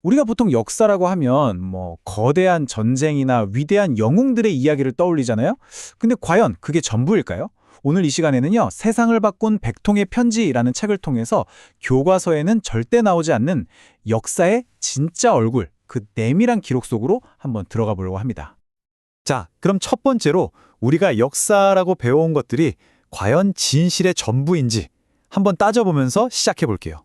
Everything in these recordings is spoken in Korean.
우리가 보통 역사라고 하면 거대한 전쟁이나 위대한 영웅들의 이야기를 떠올리잖아요. 근데 과연 그게 전부일까요? 오늘 이 시간에는요, 세상을 바꾼 백통의 편지라는 책을 통해서 교과서에는 절대 나오지 않는 역사의 진짜 얼굴, 그 내밀한 기록 속으로 한번 들어가 보려고 합니다. 자, 그럼 첫 번째로 우리가 역사라고 배워온 것들이 과연 진실의 전부인지 한번 따져보면서 시작해 볼게요.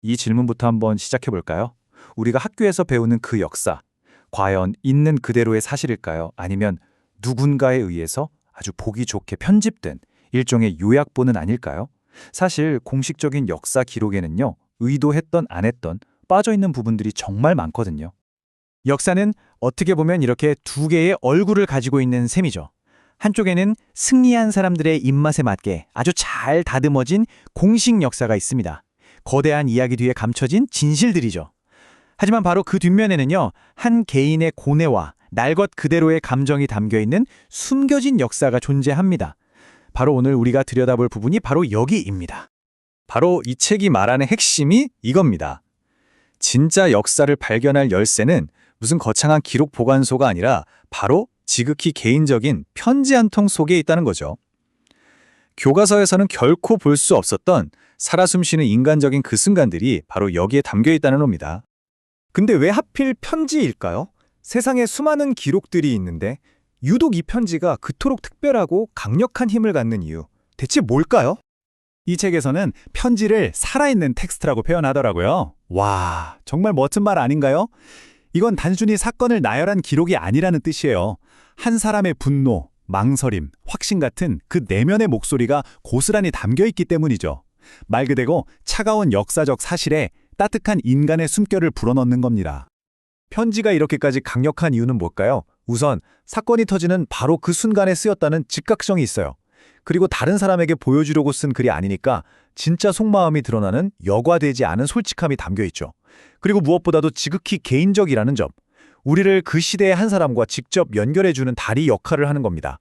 이 질문부터 한번 시작해 볼까요? 우리가 학교에서 배우는 그 역사, 과연 있는 그대로의 사실일까요? 아니면 누군가에 의해서 아주 보기 좋게 편집된 일종의 요약본은 아닐까요? 사실 공식적인 역사 기록에는요, 의도했던 안 했던 빠져있는 부분들이 정말 많거든요. 역사는 어떻게 보면 이렇게 두 개의 얼굴을 가지고 있는 셈이죠. 한쪽에는 승리한 사람들의 입맛에 맞게 아주 잘 다듬어진 공식 역사가 있습니다. 거대한 이야기 뒤에 감춰진 진실들이죠. 하지만 바로 그 뒷면에는요, 한 개인의 고뇌와 날 것 그대로의 감정이 담겨있는 숨겨진 역사가 존재합니다. 바로 오늘 우리가 들여다볼 부분이 바로 여기입니다. 바로 이 책이 말하는 핵심이 이겁니다. 진짜 역사를 발견할 열쇠는 무슨 거창한 기록 보관소가 아니라 바로 지극히 개인적인 편지 한 통 속에 있다는 거죠. 교과서에서는 결코 볼 수 없었던 살아 숨쉬는 인간적인 그 순간들이 바로 여기에 담겨 있다는 겁니다. 근데 왜 하필 편지일까요? 세상에 수많은 기록들이 있는데 유독 이 편지가 그토록 특별하고 강력한 힘을 갖는 이유, 대체 뭘까요? 이 책에서는 편지를 살아있는 텍스트라고 표현하더라고요. 와, 정말 멋진 말 아닌가요? 이건 단순히 사건을 나열한 기록이 아니라는 뜻이에요. 한 사람의 분노, 망설임, 확신 같은 그 내면의 목소리가 고스란히 담겨있기 때문이죠. 말 그대로 차가운 역사적 사실에 따뜻한 인간의 숨결을 불어넣는 겁니다. 편지가 이렇게까지 강력한 이유는 뭘까요? 우선 사건이 터지는 바로 그 순간에 쓰였다는 즉각성이 있어요. 그리고 다른 사람에게 보여주려고 쓴 글이 아니니까 진짜 속마음이 드러나는 여과되지 않은 솔직함이 담겨있죠. 그리고 무엇보다도 지극히 개인적이라는 점. 우리를 그 시대의 한 사람과 직접 연결해주는 다리 역할을 하는 겁니다.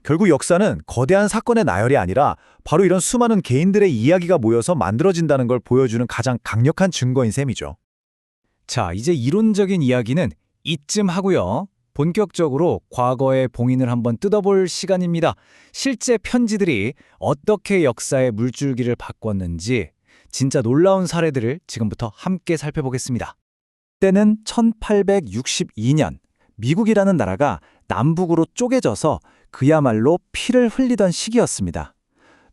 결국 역사는 거대한 사건의 나열이 아니라 바로 이런 수많은 개인들의 이야기가 모여서 만들어진다는 걸 보여주는 가장 강력한 증거인 셈이죠. 자, 이제 이론적인 이야기는 이쯤 하고요. 본격적으로 과거의 봉인을 한번 뜯어볼 시간입니다. 실제 편지들이 어떻게 역사의 물줄기를 바꿨는지 진짜 놀라운 사례들을 지금부터 함께 살펴보겠습니다. 때는 1862년, 미국이라는 나라가 남북으로 쪼개져서 그야말로 피를 흘리던 시기였습니다.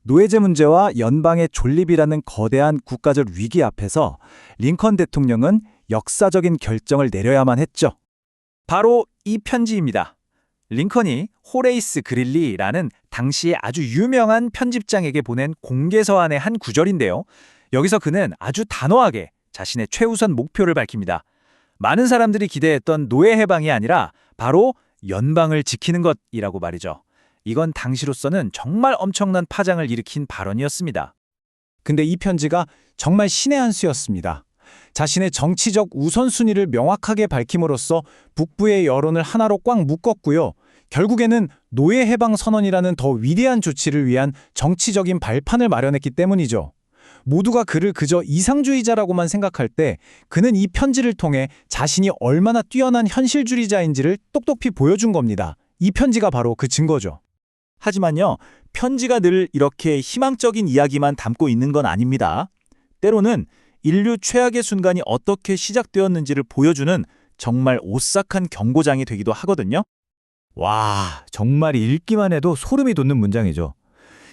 노예제 문제와 연방의 존립이라는 거대한 국가적 위기 앞에서 링컨 대통령은 역사적인 결정을 내려야만 했죠. 바로 이 편지입니다. 링컨이 호레이스 그릴리라는 당시에 아주 유명한 편집장에게 보낸 공개서안의 한 구절인데요. 여기서 그는 아주 단호하게 자신의 최우선 목표를 밝힙니다. 많은 사람들이 기대했던 노예 해방이 아니라 바로 연방을 지키는 것이라고 말이죠. 이건 당시로서는 정말 엄청난 파장을 일으킨 발언이었습니다. 근데 이 편지가 정말 신의 한 수였습니다. 자신의 정치적 우선순위를 명확하게 밝힘으로써 북부의 여론을 하나로 꽉 묶었고요. 결국에는 노예 해방 선언이라는 더 위대한 조치를 위한 정치적인 발판을 마련했기 때문이죠. 모두가 그를 그저 이상주의자라고만 생각할 때 그는 이 편지를 통해 자신이 얼마나 뛰어난 현실주의자인지를 똑똑히 보여준 겁니다. 이 편지가 바로 그 증거죠. 하지만요, 편지가 늘 이렇게 희망적인 이야기만 담고 있는 건 아닙니다. 때로는 인류 최악의 순간이 어떻게 시작되었는지를 보여주는 정말 오싹한 경고장이 되기도 하거든요. 와, 정말 읽기만 해도 소름이 돋는 문장이죠.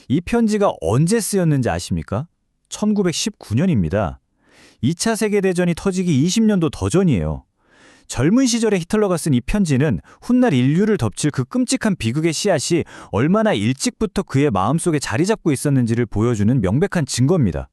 이 편지가 언제 쓰였는지 아십니까? 1919년입니다. 2차 세계대전이 터지기 20년도 더 전이에요. 젊은 시절에 히틀러가 쓴 이 편지는 훗날 인류를 덮칠 그 끔찍한 비극의 씨앗이 얼마나 일찍부터 그의 마음속에 자리 잡고 있었는지를 보여주는 명백한 증거입니다.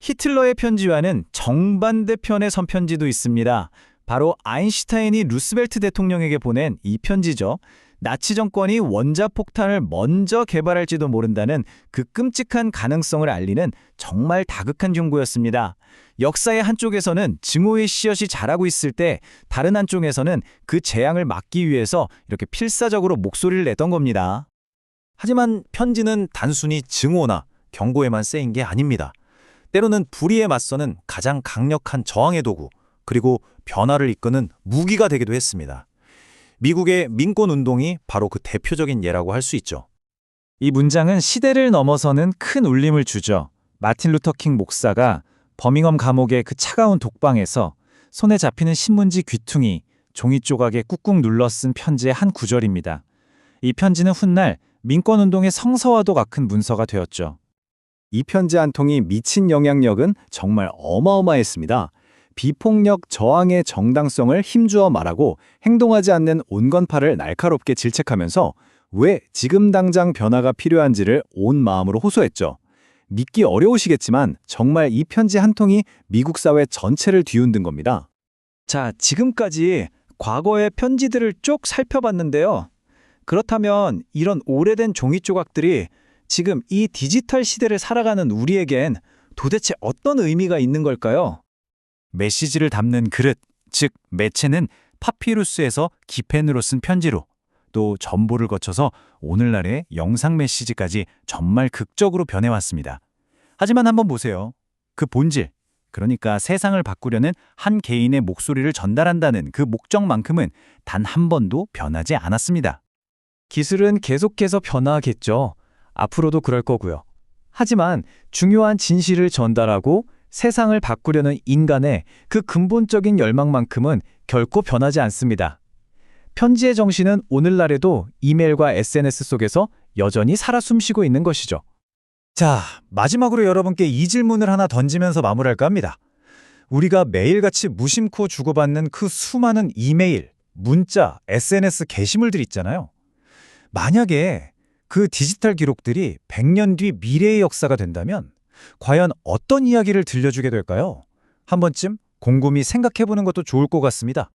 히틀러의 편지와는 정반대편의 선편지도 있습니다. 바로 아인슈타인이 루스벨트 대통령에게 보낸 이 편지죠. 나치 정권이 원자폭탄을 먼저 개발할지도 모른다는 그 끔찍한 가능성을 알리는 정말 다급한 경고였습니다. 역사의 한쪽에서는 증오의 씨앗이 자라고 있을 때 다른 한쪽에서는 그 재앙을 막기 위해서 이렇게 필사적으로 목소리를 내던 겁니다. 하지만 편지는 단순히 증오나 경고에만 쓰인 게 아닙니다. 때로는 불의에 맞서는 가장 강력한 저항의 도구, 그리고 변화를 이끄는 무기가 되기도 했습니다. 미국의 민권 운동이 바로 그 대표적인 예라고 할 수 있죠. 이 문장은 시대를 넘어서는 큰 울림을 주죠. 마틴 루터 킹 목사가 버밍엄 감옥의 그 차가운 독방에서 손에 잡히는 신문지 귀퉁이, 종이 조각에 꾹꾹 눌러 쓴 편지의 한 구절입니다. 이 편지는 훗날 민권운동의 성서와도 같은 문서가 되었죠. 이 편지 한 통이 미친 영향력은 정말 어마어마했습니다. 비폭력 저항의 정당성을 힘주어 말하고 행동하지 않는 온건파를 날카롭게 질책하면서 왜 지금 당장 변화가 필요한지를 온 마음으로 호소했죠. 믿기 어려우시겠지만 정말 이 편지 한 통이 미국 사회 전체를 뒤흔든 겁니다. 자, 지금까지 과거의 편지들을 쭉 살펴봤는데요. 그렇다면 이런 오래된 종이 조각들이 지금 이 디지털 시대를 살아가는 우리에겐 도대체 어떤 의미가 있는 걸까요? 메시지를 담는 그릇, 즉 매체는 파피루스에서 기펜으로 쓴 편지로, 또 전보를 거쳐서 오늘날의 영상 메시지까지 정말 극적으로 변해왔습니다. 하지만 한번 보세요. 그 본질, 그러니까 세상을 바꾸려는 한 개인의 목소리를 전달한다는 그 목적만큼은 단 한 번도 변하지 않았습니다. 기술은 계속해서 변화하겠죠. 앞으로도 그럴 거고요. 하지만 중요한 진실을 전달하고 세상을 바꾸려는 인간의 그 근본적인 열망만큼은 결코 변하지 않습니다. 편지의 정신은 오늘날에도 이메일과 SNS 속에서 여전히 살아 숨쉬고 있는 것이죠. 자, 마지막으로 여러분께 이 질문을 하나 던지면서 마무리할까 합니다. 우리가 매일같이 무심코 주고받는 그 수많은 이메일, 문자, SNS 게시물들 있잖아요. 만약에 그 디지털 기록들이 100년 뒤 미래의 역사가 된다면 과연 어떤 이야기를 들려주게 될까요? 한 번쯤 곰곰이 생각해보는 것도 좋을 것 같습니다.